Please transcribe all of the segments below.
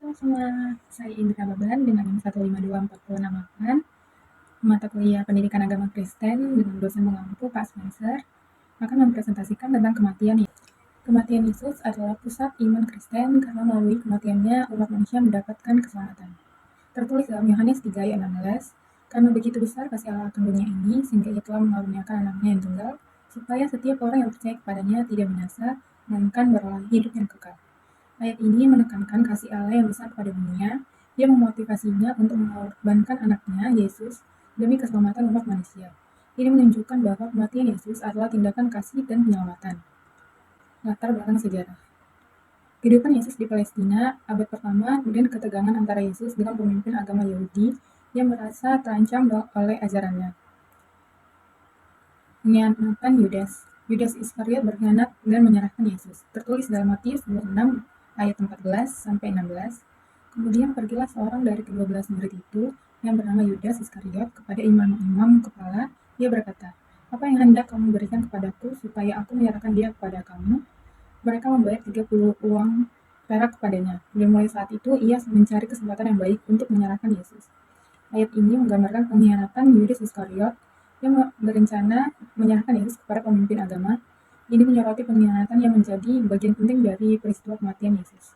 Halo semua, saya Indra Baban dengan NIM 152468, mata kuliah Pendidikan Agama Kristen dengan dosen pengampu Pak Spencer, akan mempresentasikan tentang kematian Yesus. Kematian Yesus adalah pusat iman Kristen karena melalui kematiannya umat manusia mendapatkan keselamatan. Tertulis dalam Yohanes 3 ayat 16, karena begitu besar kasih Allah akan dunia ini, sehingga ia telah mengaruniakan anaknya yang tunggal, supaya setiap orang yang percaya kepadanya tidak binasa, melainkan beroleh hidup yang kekal. Ayat ini menekankan kasih Allah yang besar pada dunia, yang memotivasinya untuk mengorbankan anaknya, Yesus, demi keselamatan umat manusia. Ini menunjukkan bahwa kematian Yesus adalah tindakan kasih dan penyelamatan. Latar belakang sejarah. Kehidupan Yesus di Palestina, abad pertama, dan ketegangan antara Yesus dengan pemimpin agama Yahudi yang merasa terancam oleh ajarannya. Pengkhianatan Yudas. Yudas Iskariot berkhianat dan menyerahkan Yesus. Tertulis dalam Matius 26 ayat 14-16. Kemudian pergilah seorang dari ke-12 murid itu yang bernama Yudas Iskariot kepada imam-imam kepala. Dia berkata, "Apa yang hendak kamu berikan kepadaku supaya aku menyerahkan dia kepada kamu?" Mereka membayar 30 uang perak kepadanya. Dan mulai saat itu ia mencari kesempatan yang baik untuk menyerahkan Yesus. Ayat ini menggambarkan pengkhianatan Yudas Iskariot yang berencana menyerahkan Yesus kepada pemimpin agama. Ini menyoroti pengkhianatan yang menjadi bagian penting dari peristiwa kematian Yesus.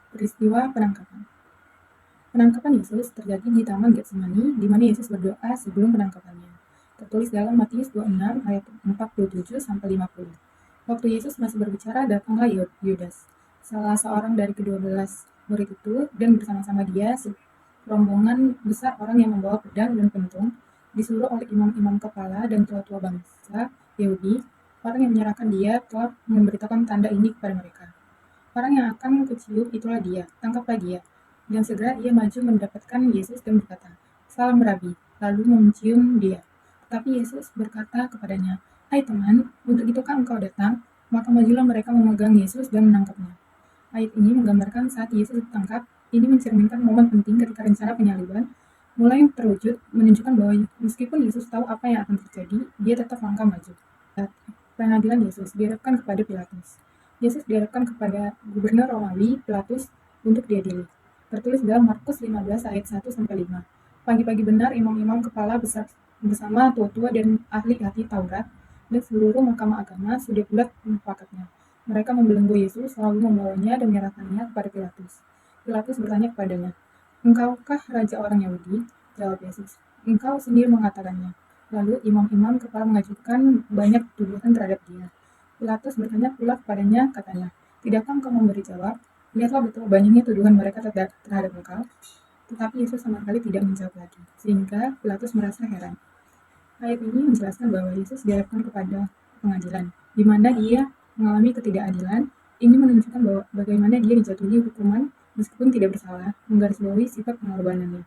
Peristiwa penangkapan. Penangkapan Yesus terjadi di Taman Getsemani, di mana Yesus berdoa sebelum penangkapannya. Tertulis dalam Matius 26 ayat 47-50. Waktu Yesus masih berbicara, datanglah Yudas, salah seorang dari ke-12 murid itu, dan bersama-sama dia rombongan besar orang yang membawa pedang dan pentung, disuruh oleh imam-imam kepala dan tua-tua bangsa Yahudi. Orang yang menyerahkan dia telah memberitakan tanda ini kepada mereka. Orang yang akan kecium itulah dia, tangkaplah dia. Dan segera ia maju mendapatkan Yesus dan berkata, "Salam Rabi," lalu mencium dia. Tetapi Yesus berkata kepadanya, "Hai teman, untuk itukah engkau datang?" Maka majulah mereka memegang Yesus dan menangkapnya. Ayat ini menggambarkan saat Yesus ditangkap. Ini mencerminkan momen penting ketika rencana penyaliban mulai terwujud, menunjukkan bahwa meskipun Yesus tahu apa yang akan terjadi, dia tetap langkah maju. Pengadilan Yesus dihadapkan kepada Pilatus. Yesus dihadapkan kepada gubernur Romawi, Pilatus, untuk diadili. Tertulis dalam Markus 15 ayat 1-5. Pagi-pagi benar imam-imam kepala besar bersama tua-tua dan ahli-ahli Taurat dan seluruh mahkamah agama sudah bulat mufakatnya. Mereka membelenggu Yesus, lalu membawanya dan menyerahkannya kepada Pilatus. Pilatus bertanya kepadanya, "Engkaukah raja orang Yahudi?" Jawab Yesus, "Engkau sendiri mengatakannya." Lalu imam-imam kepala mengajukan banyak tuduhan terhadap dia. Pilatus bertanya pula kepadanya, katanya, "Tidakkah engkau memberi jawab? Lihatlah betapa banyaknya tuduhan mereka terhadap engkau." Tetapi Yesus sama sekali tidak menjawab lagi, sehingga Pilatus merasa heran. Ayat ini menjelaskan bahwa Yesus dihadapkan kepada pengadilan, di mana dia mengalami ketidakadilan. Ini menunjukkan bahwa bagaimana dia dijatuhi hukuman meskipun tidak bersalah, menggarisbawahi sifat pengorbanannya.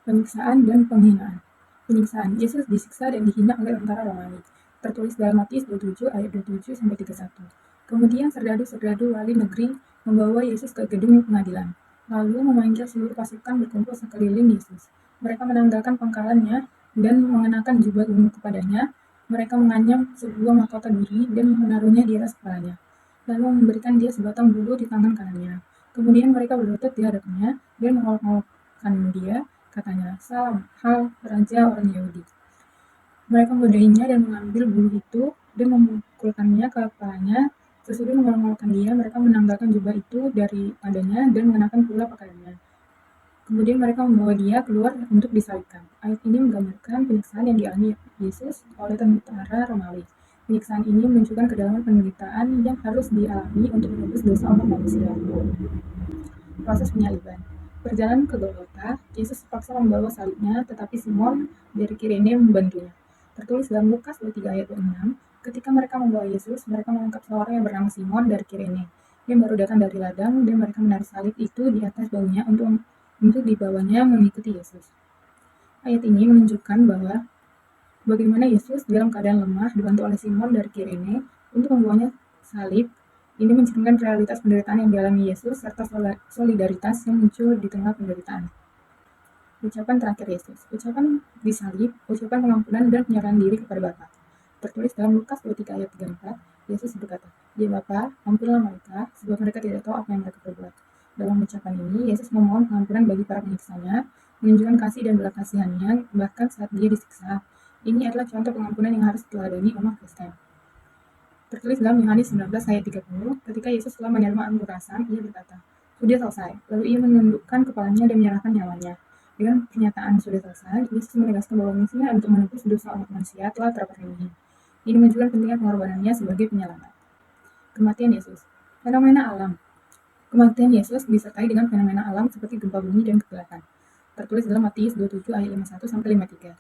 Penyiksaan dan penghinaan. Penyiksaan. Yesus disiksa dan dihina oleh tentara Romawi. Tertulis dalam Matius 27 ayat 27-31. Kemudian serdadu-serdadu wali negeri membawa Yesus ke gedung pengadilan, lalu memanggil seluruh pasukan berkumpul sekeliling Yesus. Mereka menanggalkan pangkalannya dan mengenakan jubah ungu kepadanya. Mereka menganyam sebuah mahkota duri dan menaruhnya di atas kepalanya, lalu memberikan dia sebatang bulu di tangan kanannya. Kemudian mereka berlutut di hadapannya dan mengolok-olokkan dia, katanya, "Salam, hai raja orang Yahudi." Mereka menggodainya dan mengambil bulu itu dan memukulkannya ke kepalanya. Sesudah mengolok-olokkan dia, mereka menanggalkan jubah itu dari padanya dan mengenakan pula pakaiannya. Kemudian mereka membawa dia keluar untuk disalibkan. Ayat ini menggambarkan penyiksaan yang dialami Yesus oleh tentara Romawi. Penyiksaan ini menunjukkan kedalaman penderitaan yang harus dialami untuk menebus dosa umat manusia. Proses penyaliban. Perjalanan ke Golgota, Yesus terpaksa membawa salibnya, tetapi Simon dari Kirene membantunya. Tertulis dalam Lukas 23 ayat 26, ketika mereka membawa Yesus, mereka menangkap seorang yang bernama Simon dari Kirene, yang baru datang dari ladang, dan mereka menaruh salib itu di atas bahunya untuk dibawanya mengikuti Yesus. Ayat ini menunjukkan bahwa bagaimana Yesus dalam keadaan lemah dibantu oleh Simon dari Kirene untuk membawanya salib. Ini mencerminkan realitas penderitaan yang dialami Yesus serta solidaritas yang muncul di tengah penderitaan. Ucapan terakhir Yesus. Ucapan disalib, ucapan pengampunan dan penyerahan diri kepada Bapa. Tertulis dalam Lukas 23 ayat 34, Yesus berkata, Ya Bapa, ampunilah mereka, sebab mereka tidak tahu apa yang mereka perbuat. Dalam ucapan ini, Yesus memohon pengampunan bagi para penyiksanya, menunjukkan kasih dan belas kasihannya, bahkan saat dia disiksa. Ini adalah contoh pengampunan yang harus diteladani umat Kristen. Tertulis dalam Yohanes 19 ayat 30, ketika Yesus telah menerima anggur asam, ia berkata, "Sudah selesai." Lalu ia menundukkan kepalanya dan menyerahkan nyawanya. Dengan pernyataan sudah selesai, Yesus menegaskan bahwa misinya untuk menebus dosa umat manusia telah terpenuhi. Ini menunjukkan pentingnya pengorbanannya sebagai penyelamat. Kematian Yesus. Fenomena alam. Kematian Yesus disertai dengan fenomena alam seperti gempa bumi dan kegelapan. Tertulis dalam Matius 27 ayat 51 sampai 53.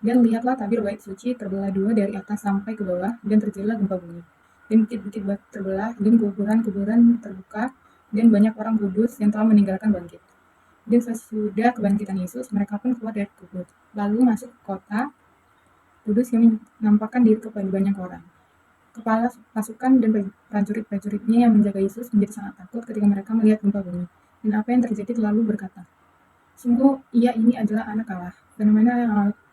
Dan lihatlah tabir bait suci terbelah dua dari atas sampai ke bawah, dan terjadilah gempa bumi. Dan bukit-bukit terbelah, dan kuburan-kuburan terbuka, dan banyak orang kudus yang telah meninggalkan bangkit. Dan sesudah kebangkitan Yesus, mereka pun keluar dari kubur, lalu masuk ke kota kudus yang menampakkan diri kepada banyak orang. Kepala pasukan dan prajurit-prajuritnya yang menjaga Yesus menjadi sangat takut ketika mereka melihat gempa bumi. Dan apa yang terjadi lalu berkata, "Sungguh ia ini adalah anak Allah." Fenomena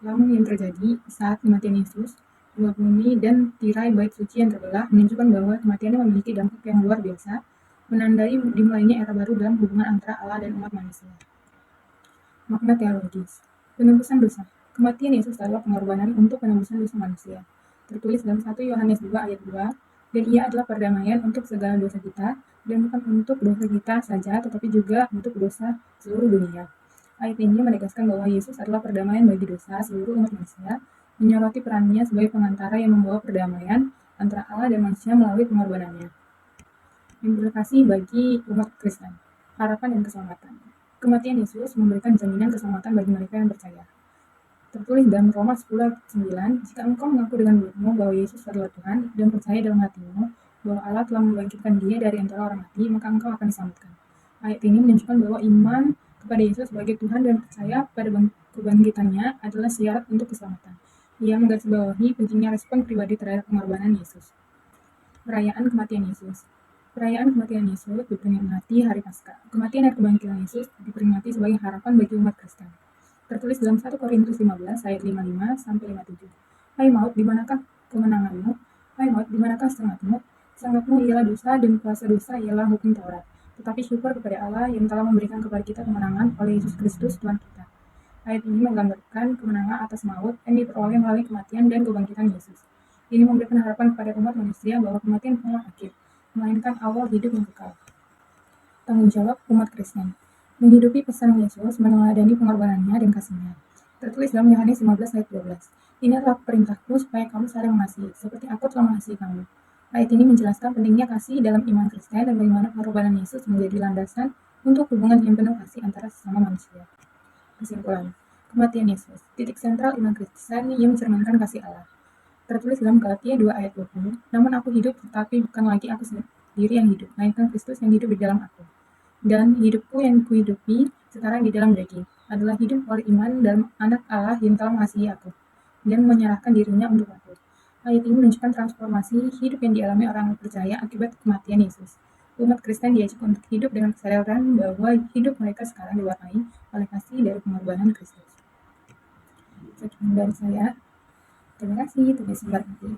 alam yang terjadi saat kematian Yesus, gempa bumi dan tirai bait suci yang terbelah menunjukkan bahwa kematiannya memiliki dampak yang luar biasa, menandai dimulainya era baru dalam hubungan antara Allah dan umat manusia. Makna teologis. Penebusan dosa. Kematian Yesus adalah pengorbanan untuk penebusan dosa manusia. Tertulis dalam 1 Yohanes 2 ayat 2, dan ia adalah perdamaian untuk segala dosa kita, dan bukan untuk dosa kita saja, tetapi juga untuk dosa seluruh dunia. Ayat ini menegaskan bahwa Yesus adalah perdamaian bagi dosa seluruh umat manusia, menyoroti perannya sebagai pengantara yang membawa perdamaian antara Allah dan manusia melalui pengorbanannya. Implikasi bagi umat Kristen. Harapan dan keselamatan. Kematian Yesus memberikan jaminan keselamatan bagi mereka yang percaya. Tertulis dalam Roma 10 ayat 9, "Jika engkau mengaku dengan mulutmu bahwa Yesus adalah Tuhan dan percaya dalam hatimu bahwa Allah telah membangkitkan Dia dari antara orang mati, maka engkau akan diselamatkan." Ayat ini menunjukkan bahwa iman kepada Yesus sebagai Tuhan dan percaya pada kebangkitannya adalah syarat untuk keselamatan. Ia menggarisbawahi pentingnya respon pribadi terhadap pengorbanan Yesus. Perayaan kematian Yesus. Perayaan kematian Yesus diperingati hari Paskah. Kematian dan kebangkitan Yesus diperingati sebagai harapan bagi umat Kristen. Tertulis dalam 1 Korintus 15 ayat 55 sampai 57. "Hai maut, di manakah kemenanganmu? Hai maut, di manakah semangatmu? Semangatmu ialah dosa, dan kuasa dosa ialah hukum Taurat. Tetapi syukur kepada Allah yang telah memberikan kepada kita kemenangan oleh Yesus Kristus Tuhan kita." Ayat ini menggambarkan kemenangan atas maut yang diperoleh melalui kematian dan kebangkitan Yesus. Ini memberikan harapan kepada umat manusia bahwa kematian bukanlah akhir, melainkan awal hidup yang kekal. Tanggung jawab umat Kristen. Menghidupi pesan Yesus, meneladani pengorbanannya dan kasihnya. Tertulis dalam Yohanes 15 ayat 12. "Ini adalah perintahku supaya kamu saling mengasihi, seperti aku telah mengasihi kamu." Ayat ini menjelaskan pentingnya kasih dalam iman Kristen dan bagaimana pengorbanan Yesus menjadi landasan untuk hubungan yang penuh kasih antara sesama manusia. Kesimpulan. Kematian Yesus. Titik sentral iman Kristen yang mencerminkan kasih Allah. Tertulis dalam Galatia 2 ayat 20, "Namun aku hidup, tetapi bukan lagi aku sendiri yang hidup, melainkan Kristus yang hidup di dalam aku. Dan hidupku yang kuhidupi sekarang di dalam daging adalah hidup oleh iman dalam Anak Allah yang telah mengasihi aku dan menyerahkan dirinya untuk aku." Ayat ini menunjukkan transformasi hidup yang dialami orang percaya akibat kematian Yesus. Umat Kristen diajak untuk hidup dengan kesadaran bahwa hidup mereka sekarang diwarnai oleh kasih dari pengorbanan Kristus. Sekian dari saya. Terima kasih. Tugas memberkati.